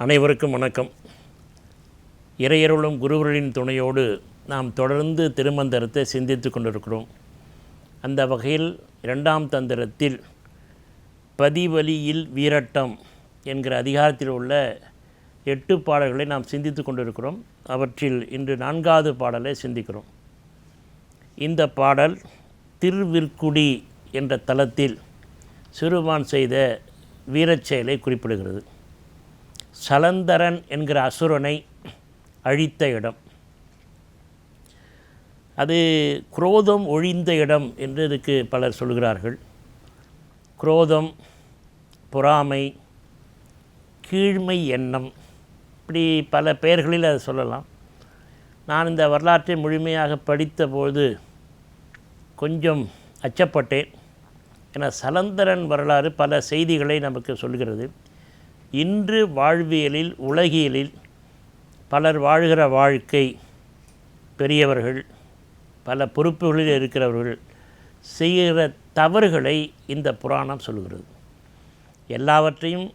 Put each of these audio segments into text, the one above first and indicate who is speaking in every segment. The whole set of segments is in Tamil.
Speaker 1: அனைவருக்கும் வணக்கம். இறையருளும் குருவர்களின் துணையோடு நாம் தொடர்ந்து திருமந்திரத்தை சிந்தித்து கொண்டிருக்கிறோம். அந்த வகையில் இரண்டாம் தந்திரத்தில் பதிவலியில் வீரட்டம் என்கிற அதிகாரத்தில் உள்ள 8 பாடல்களை நாம் சிந்தித்து கொண்டிருக்கிறோம். அவற்றில் இன்று 4வது பாடலை சிந்திக்கிறோம். இந்த பாடல் திருவிற்குடி என்ற தலத்தில் சிறுமான் செய்த வீரச்செயலை குறிப்பிடுகிறது. சலந்தரன் என்கிற அசுரனை அழித்த இடம், அது குரோதம் ஒழிந்த இடம் என்று இதுக்கு பலர் சொல்கிறார்கள். குரோதம், பொறாமை, கீழ்மை எண்ணம், இப்படி பல பெயர்களில் அதை சொல்லலாம். நான் இந்த வரலாற்றை முழுமையாக படித்தபோது கொஞ்சம் அச்சப்பட்டேன். ஏன்னா சலந்தரன் வரலாறு பல செய்திகளை நமக்கு சொல்கிறது. இன்று வாழ்வியலில், உலகியலில் பலர் வாழ்கிற வாழ்க்கை, பெரியவர்கள், பல பொறுப்புகளில் இருக்கிறவர்கள் செய்கிற தவறுகளை இந்த புராணம் சொல்கிறது. எல்லாவற்றையும்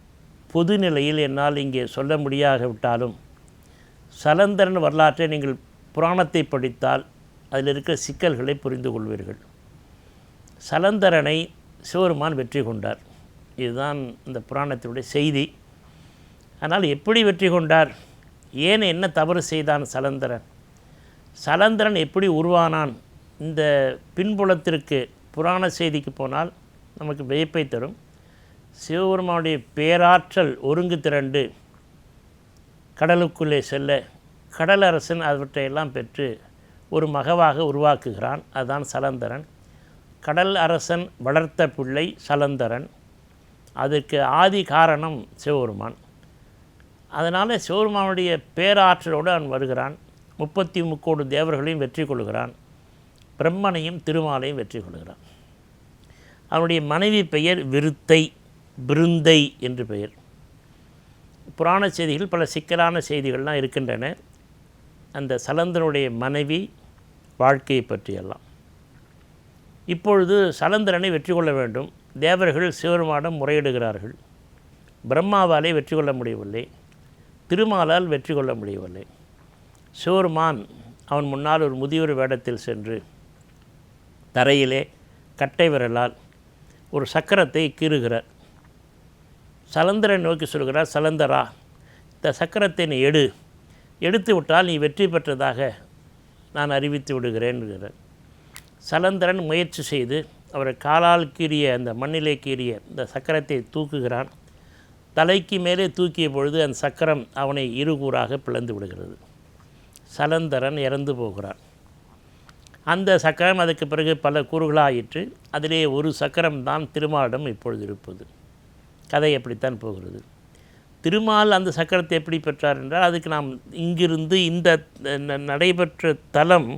Speaker 1: பொது நிலையில் என்னால் இங்கே சொல்ல முடியாவிட்டாலும் சலந்தரன் வரலாற்றை நீங்கள் புராணத்தை படித்தால் அதில் இருக்கிற சிக்கல்களை புரிந்து கொள்வீர்கள். சலந்தரனை சிவருமான் வெற்றி கொண்டார். இதுதான் இந்த புராணத்தினுடைய செய்தி. ஆனால் எப்படி வெற்றி கொண்டார், ஏன் என்ன தவறு செய்தான் சலந்தரன், சலந்தரன் எப்படி உருவானான், இந்த பின்புலத்திற்கு புராண செய்திக்கு போனால் நமக்கு வியப்பை தரும். சிவபெருமானுடைய பேராற்றல் ஒருங்கு திரண்டு கடலுக்குள்ளே செல்ல கடலரசன் அவற்றையெல்லாம் பெற்று ஒரு மகவாக உருவாக்குகிறான். அதுதான் சலந்தரன். கடல் அரசன் வளர்த்த பிள்ளை சலந்தரன். அதற்கு ஆதி காரணம் சிவபெருமான். அதனால் சிவபெருமானுடைய பேராற்றலோடு அவன் வருகிறான். 33 தேவர்களையும் வெற்றி கொள்கிறான். பிரம்மனையும் திருமாலையும் வெற்றி கொள்கிறான். அவனுடைய மனைவி பெயர் விருத்தை, பிருந்தை என்று பெயர். புராண செய்திகள் பல சிக்கலான செய்திகள்லாம் இருக்கின்றன. அந்த சலந்தரனுடைய மனைவி வாழ்க்கையை பற்றியெல்லாம். இப்பொழுது சலந்தரனை வெற்றி கொள்ள வேண்டும். தேவர்கள் சிவபெருமானிடம் முறையிடுகிறார்கள். பிரம்மாவாலே வெற்றி கொள்ள முடியவில்லை, திருமாலால் வெற்றி கொள்ள முடியவில்லை. சிவபெருமான் அவன் முன்னால் ஒரு முதியோர் வேடத்தில் சென்று தரையிலே கட்டை விரலால் ஒரு சக்கரத்தை கீறுகிறார். சலந்தரன் நோக்கி சொல்கிறார், சலந்தரா, இந்த சக்கரத்தை நீ எடுத்து விட்டால் நீ வெற்றி பெற்றதாக நான் அறிவித்து விடுகிறேன் என்கிறார். சலந்தரன் முயற்சி செய்து அவரை காலால் கீறிய, அந்த மண்ணிலே கீறிய இந்த சக்கரத்தை தூக்குகிறான். தலைக்கு மேலே தூக்கிய பொழுது அந்த சக்கரம் அவனை இருகூறாக பிளந்து விடுகிறது. சலந்தரன் இறந்து போகிறான். அந்த சக்கரம் அதுக்கு பிறகு பல கூறுகளாயிற்று. அதிலே ஒரு சக்கரம் தான் திருமாலிடம் இப்பொழுது இருப்பது. கதை எப்படித்தான் போகிறது. திருமால் அந்த சக்கரத்தை எப்படி பெற்றார் என்றால், அதுக்கு நாம் இங்கிருந்து இந்த நடைபெற்ற தலம்,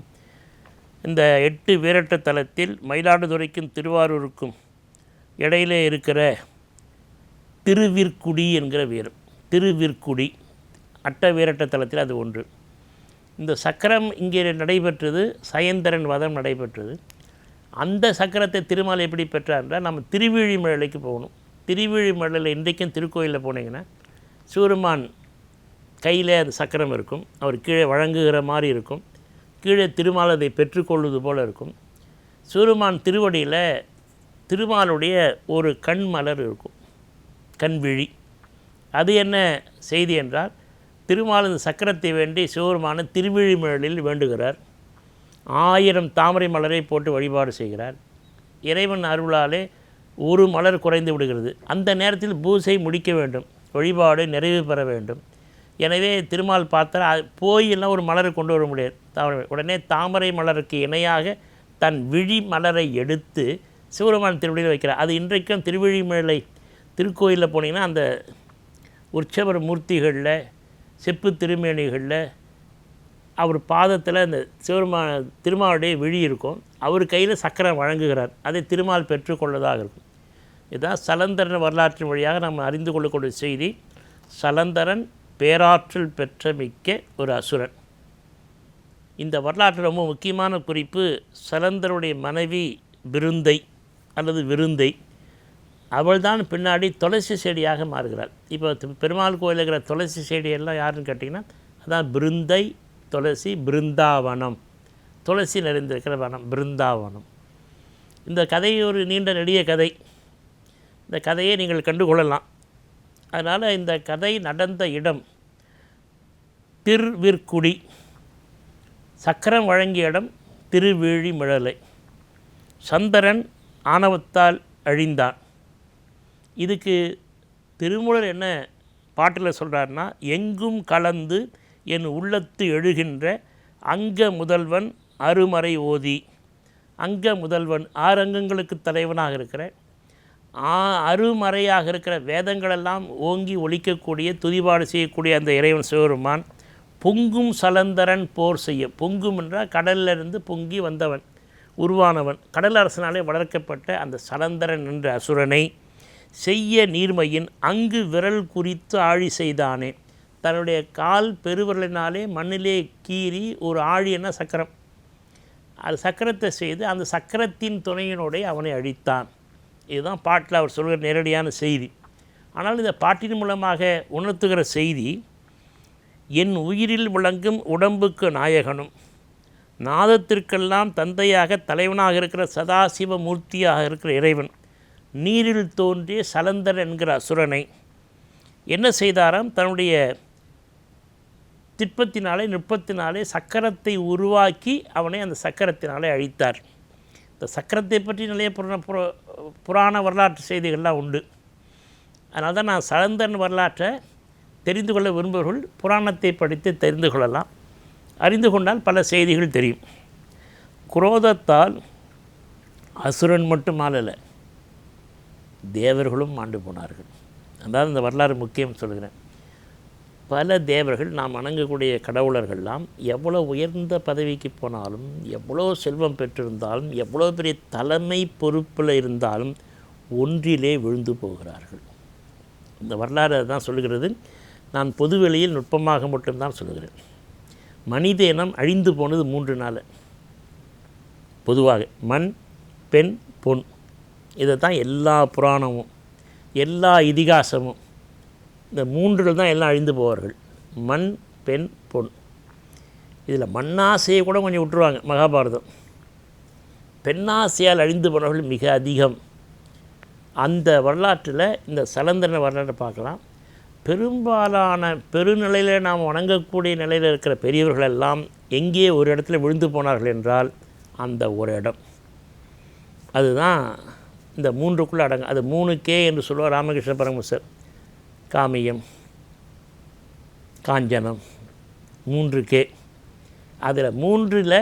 Speaker 1: இந்த 8 வீரட்ட தலத்தில் மயிலாடுதுறைக்கும் திருவாரூருக்கும் இடையிலே இருக்கிற திருவிற்குடி என்கிற வீரம், திருவிற்குடி அட்ட வீரட்ட தலத்தில் அது ஒன்று. இந்த சக்கரம் இங்கே நடைபெற்றது, சயந்தரன் வதம் நடைபெற்றது. அந்த சக்கரத்தை திருமால் எப்படி பெற்றார் என்றால், நம்ம திருவிழிமலைக்கு போகணும். திருவிழிமலையில் இன்றைக்கும் திருக்கோயிலில் போனீங்கன்னா சிவருமான் கையில் அந்த சக்கரம் இருக்கும். அவர் கீழே வழங்குகிற மாதிரி இருக்கும். கீழே திருமால் அதை பெற்றுக்கொள்வது போல் இருக்கும். சிவருமான் திருவடியில் திருமாலுடைய ஒரு கண் மலர் இருக்கும், கண்விழி. அது என்ன செய்தி என்றால், திருமால் இந்த சக்கரத்தை வேண்டி சிவபெருமான திருவிழிமலையில் வேண்டுகிறார். 1000 தாமரை மலரை போட்டு வழிபாடு செய்கிறார். இறைவன் அருளாலே ஒரு மலர் குறைந்து விடுகிறது. அந்த நேரத்தில் பூஜை முடிக்க வேண்டும், வழிபாடு நிறைவு பெற வேண்டும். எனவே திருமால் பார்த்தா போயெல்லாம் ஒரு மலரை கொண்டு வர முடியாது. உடனே தாமரை மலருக்கு இணையாக தன் விழி மலரை எடுத்து சிவபெருமான் திருவடியில் வைக்கிறார். அது இன்றைக்கும் திருவிழிமலை திருக்கோயிலில் போனீங்கன்னா அந்த உற்சவர் மூர்த்திகளில், செப்பு திருமேனிகளில் அவர் பாதத்தில் அந்த திருமாலுடைய விழி இருக்கும். அவர் கையில் சக்கரம் வழங்குகிறார். அதை திருமால் பெற்றுக்கொள்ளதாக இருக்கும். இதுதான் சலந்தரன் வரலாற்றின் வழியாக நாம் அறிந்து கொள்ளக்கூடிய செய்தி. சலந்தரன் பேராற்றல் பெற்ற மிக்க ஒரு அசுரன். இந்த வரலாற்று ரொம்ப முக்கியமான குறிப்பு, சலந்தருடைய மனைவி பிருந்தை அல்லது விருந்தை. அவள்தான் பின்னாடி துளசி செடியாக மாறுகிறாள். இப்போ பெருமாள் கோயில் இருக்கிற துளசி செடியெல்லாம் யாருன்னு கேட்டிங்கன்னா அதான் பிருந்தை துளசி, பிருந்தாவனம், துளசி நிறைந்திருக்கிற வனம் பிருந்தாவனம். இந்த கதை ஒரு நீண்ட நெடிய கதை. இந்த கதையை நீங்கள் கண்டுகொள்ளலாம். அதனால் இந்த கதை நடந்த இடம் திருவிற்குடி, சக்கரம் வழங்கிய இடம் திருவேழிமிழலை. சந்திரன் ஆணவத்தால் அழிந்தான். இதுக்கு திருமூலர் என்ன பாட்டில் சொல்கிறாருன்னா, எங்கும் கலந்து என் உள்ளத்து எழுகின்ற அங்க முதல்வன் அருமறை ஓதி. அங்க முதல்வன் 6 அங்கங்களுக்கு தலைவனாக இருக்கிற அருமறையாக இருக்கிற வேதங்களெல்லாம் ஓங்கி ஒலிக்கக்கூடிய துதிபாடு செய்யக்கூடிய அந்த இறைவன் சிவபெருமான் பொங்கும் சலந்தரன் போர் செய்ய. பொங்கும் என்றால் கடலிலிருந்து பொங்கி வந்தவன், உருவானவன், கடல் அரசனாலே வளர்க்கப்பட்ட அந்த சலந்தரன் என்ற அசுரனை செய்ய நீர்மையின் அங்கு விரல் குறித்து ஆழி செய்தானே. தன்னுடைய கால் பெருவிரலினாலே மண்ணிலே கீறி ஒரு ஆழியன சக்கரம், அது சக்கரத்தை செய்து அந்த சக்கரத்தின் துணையினோடைய அவனை அழித்தான். இதுதான் பாட்டில் அவர் சொல்கிற நேரடியான செய்தி. ஆனால் இந்த பாட்டின் மூலமாக உணர்த்துகிற செய்தி, என் உயிரில் விளங்கும் உடம்புக்கு நாயகனும் நாதத்திற்கெல்லாம் தந்தையாக தலைவனாக இருக்கிற சதாசிவ மூர்த்தியாக இருக்கிற இறைவன் நீரில் தோன்றிய சலந்தர் என்கிற அசுரனை என்ன செய்தாராம், தன்னுடைய திட்பத்தினாலே நுட்பத்தினாலே சக்கரத்தை உருவாக்கி அவனை அந்த சக்கரத்தினாலே அழித்தார். இந்த சக்கரத்தை பற்றி நிறைய புராண வரலாற்று செய்திகள்லாம் உண்டு. அதனால தான் நான் சலந்தரன் வரலாற்றை தெரிந்து கொள்ள விரும்புபவர்கள் புராணத்தை படித்து தெரிந்து கொள்ளலாம். அறிந்து கொண்டால் பல செய்திகள் தெரியும். குரோதத்தால் அசுரன் மட்டும் ஆளலை, தேவர்களும் ஆண்டு போனார்கள். அதாவது இந்த வரலாறு முக்கியம் சொல்கிறேன். பல தேவர்கள், நாம் வணங்கக்கூடிய கடவுளர்கள்லாம் எவ்வளோ உயர்ந்த பதவிக்கு போனாலும், எவ்வளோ செல்வம் பெற்றிருந்தாலும், எவ்வளோ பெரிய தலைமை பொறுப்பில் இருந்தாலும் ஒன்றிலே விழுந்து போகிறார்கள். இந்த வரலாறு தான் சொல்லுகிறது. நான் பொதுவெளியில் நுட்பமாக மட்டும்தான் சொல்லுகிறேன். மனித இனம் அழிந்து போனது 3 நாள். பொதுவாக மண், பெண், பொன், இதை தான் எல்லா புராணமும் எல்லா இதிகாசமும் இந்த 3 தான் எல்லாம் அழிந்து போவார்கள். மண், பெண், பொன். இதில் மண்ணாசையை கூட கொஞ்சம் விட்டுருவாங்க மகாபாரதம். பெண்ணாசையால் அழிந்து போனவர்கள் மிக அதிகம். அந்த வரலாற்றில் இந்த சலந்தரன் வரலாற்றை பார்க்கலாம். பெரும்பாலான பெருநிலையில் நாம் வணங்கக்கூடிய நிலையில் இருக்கிற பெரியவர்களெல்லாம் எங்கே ஒரு இடத்துல விழுந்து போனார்கள் என்றால் அந்த ஒரு இடம், அதுதான் இந்த 3க்குள்ளே அடங்கும். அது 3K என்று சொல்லுவார் ராமகிருஷ்ண பரமஹம்சர். காமியம், காஞ்சனம், 3K. அதில் 3ல்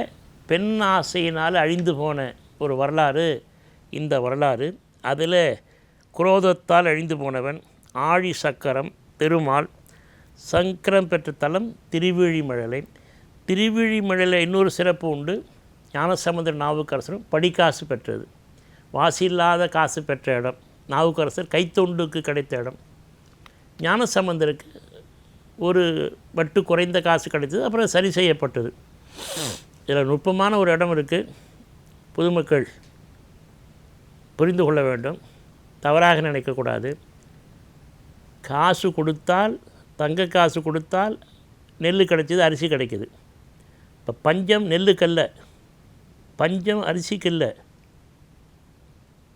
Speaker 1: பெண் ஆசையினால் அழிந்து போன ஒரு வரலாறு இந்த வரலாறு. அதில் குரோதத்தால் அழிந்து போனவன் ஆழி சக்கரம் பெருமாள், சங்கரம் பெற்ற தலம் திருவிழிமிழலை. திருவிழிமிழலை இன்னொரு சிறப்பு உண்டு. ஞானசமுத்திர நாவுக்கரசரும் படிக்காசு பெற்றது, வாசில்லாத காசு பெற்ற இடம். நாவுக்கரசர் கைத்தொண்டுக்கு கிடைத்த இடம். ஞானசம்பந்தருக்கு ஒரு வட்டு குறைந்த காசு கிடைத்தது, அப்புறம் சரி செய்யப்பட்டது. இதில் நுட்பமான ஒரு இடம் இருக்குது. பொதுமக்கள் புரிந்து கொள்ள வேண்டும், தவறாக நினைக்கக்கூடாது. காசு கொடுத்தால், தங்க காசு கொடுத்தால் நெல் கிடைச்சிது, அரிசி கிடைக்கிது. இப்போ பஞ்சம் நெல்லுக்கல்ல, பஞ்சம் அரிசிக்கல்ல.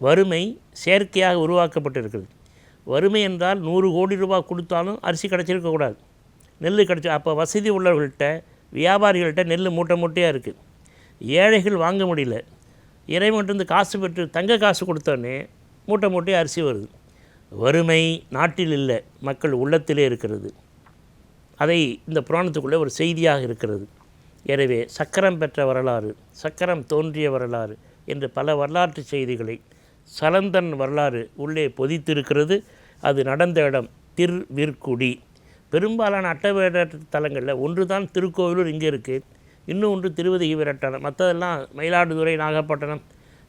Speaker 1: வறுமை செயற்கையாக உருவாக்கப்பட்டிருக்கிறது. வறுமை என்றால் 100 கோடி ரூபாய் கொடுத்தாலும் அரிசி கிடச்சிருக்கக்கூடாது, நெல் கிடச்சி. அப்போ வசதி உள்ளவர்கள்ட்ட, வியாபாரிகள்கிட்ட நெல் மூட்டை மூட்டையாக இருக்குது. ஏழைகள் வாங்க முடியல. இறைவன்ட்டு காசு பெற்று தங்க காசு கொடுத்தோன்னே மூட்டை மூட்டையாக அரிசி வருது. வறுமை நாட்டில் இல்லை, மக்கள் உள்ளத்திலே இருக்கிறது. அதை இந்த புராணத்துக்குள்ளே ஒரு செய்தியாக இருக்கிறது. எனவே சக்கரம் பெற்ற வரலாறு, சக்கரம் தோன்றிய வரலாறு என்று பல வரலாற்று செய்திகளை சலந்தரன் வரலாறு உள்ளே பொதித்திருக்கிறது. அது நடந்த இடம் திருவிற்குடி. பெரும்பாலான அட்டவேட தலங்களில் ஒன்று தான் திருக்கோவிலூர் இங்கே இருக்குது, இன்னும் ஒன்று திருவதிகை விரட்டானம். மற்றதெல்லாம் மயிலாடுதுறை, நாகப்பட்டினம்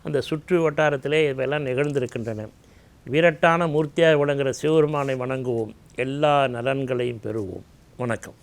Speaker 1: அந்த சுற்று வட்டாரத்திலே இவையெல்லாம் நிகழ்ந்திருக்கின்றன. வீரட்டான மூர்த்தியாக விளங்குகிற சிவபெருமானை வணங்குவோம், எல்லா நலன்களையும் பெறுவோம். வணக்கம்.